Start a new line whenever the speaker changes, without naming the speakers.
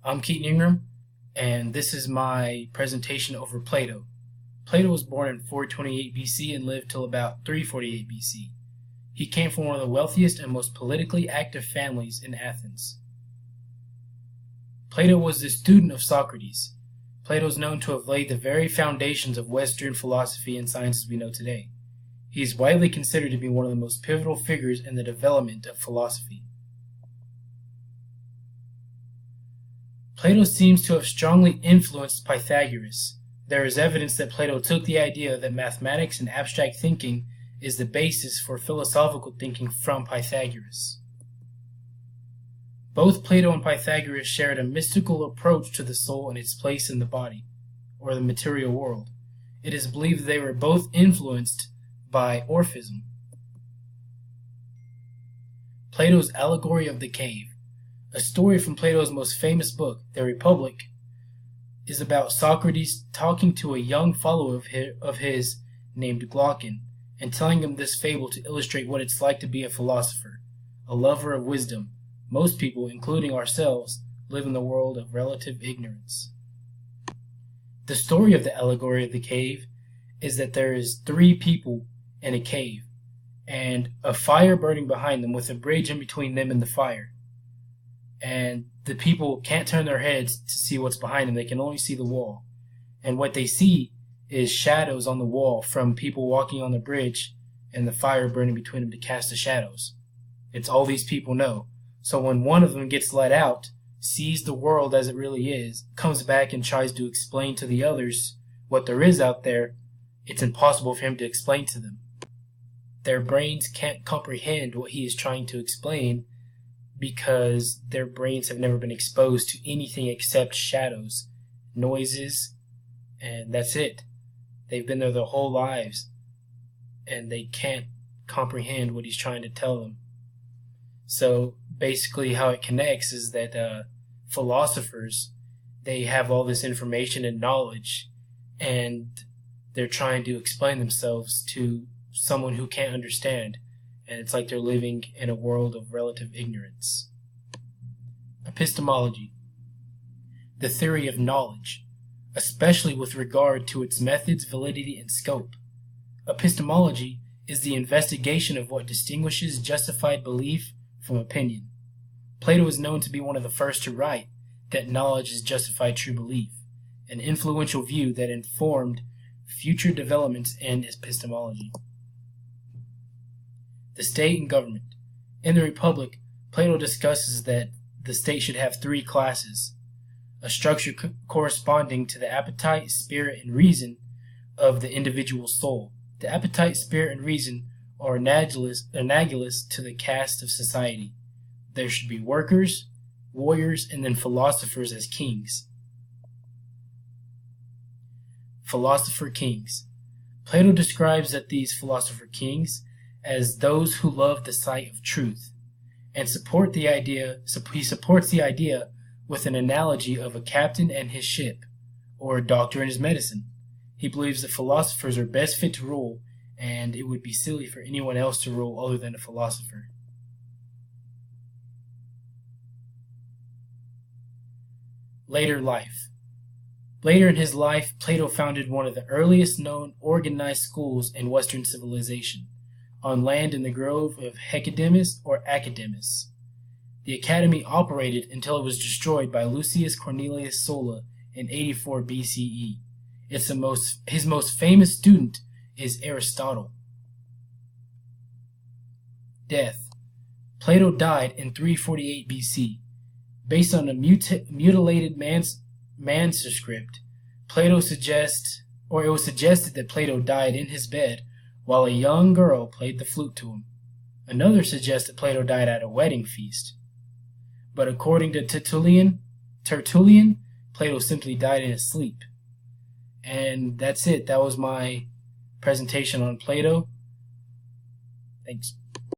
I'm Keaton Ingram, and this is my presentation over Plato. Plato was born in 428 BC and lived till about 348 BC. He came from one of the wealthiest and most politically active families in Athens. Plato was the student of Socrates. Plato is known to have laid the very foundations of Western philosophy and sciences we know today. He is widely considered to be one of the most pivotal figures in the development of philosophy. Plato seems to have strongly influenced Pythagoras. There is evidence that Plato took the idea that mathematics and abstract thinking is the basis for philosophical thinking from Pythagoras. Both Plato and Pythagoras shared a mystical approach to the soul and its place in the body, or the material world. It is believed they were both influenced by Orphism. Plato's Allegory of the Cave. A story from Plato's most famous book, The Republic, is about Socrates talking to a young follower of his named Glaucon and telling him this fable to illustrate what it's like to be a philosopher, a lover of wisdom. Most people, including ourselves, live in the world of relative ignorance. The story of the Allegory of the Cave is that there is 3 people in a cave and a fire burning behind them with a bridge in between them and the fire. And the people can't turn their heads to see what's behind them. They can only see the wall. And what they see is shadows on the wall from people walking on the bridge and the fire burning between them to cast the shadows. It's all these people know. So when one of them gets let out, sees the world as it really is, comes back and tries to explain to the others what there is out there, it's impossible for him to explain to them. Their brains can't comprehend what he is trying to explain because their brains have never been exposed to anything except shadows, noises, and that's it. They've been there their whole lives, and they can't comprehend what he's trying to tell them. So basically how it connects is that philosophers, they have all this information and knowledge, and they're trying to explain themselves to someone who can't understand. And it's like they're living in a world of relative ignorance. Epistemology. The theory of knowledge, especially with regard to its methods, validity, and scope. Epistemology is the investigation of what distinguishes justified belief from opinion. Plato is known to be one of the first to write that knowledge is justified true belief, an influential view that informed future developments in epistemology. The state and government. In the Republic, Plato discusses that the state should have 3 classes, a structure corresponding to the appetite, spirit, and reason of the individual soul. The appetite, spirit, and reason are analogous to the caste of society. There should be workers, warriors, and then philosophers as kings. Philosopher kings. Plato describes that these philosopher kings as those who love the sight of truth, and he supports the idea with an analogy of a captain and his ship, or a doctor and his medicine. He believes that philosophers are best fit to rule, and it would be silly for anyone else to rule other than a philosopher. Later life. Later in his life, Plato founded one of the earliest known organized schools in Western civilization, on land in the grove of Hecademus or Academus. The academy operated until it was destroyed by Lucius Cornelius Sulla in 84 BCE. His most famous student is Aristotle. Death. Plato died in 348 BC. Based on a mutilated manuscript, it was suggested that Plato died in his bed while a young girl played the flute to him. Another suggests that Plato died at a wedding feast. But according to Tertullian, Plato simply died in his sleep. And that's it. That was my presentation on Plato. Thanks.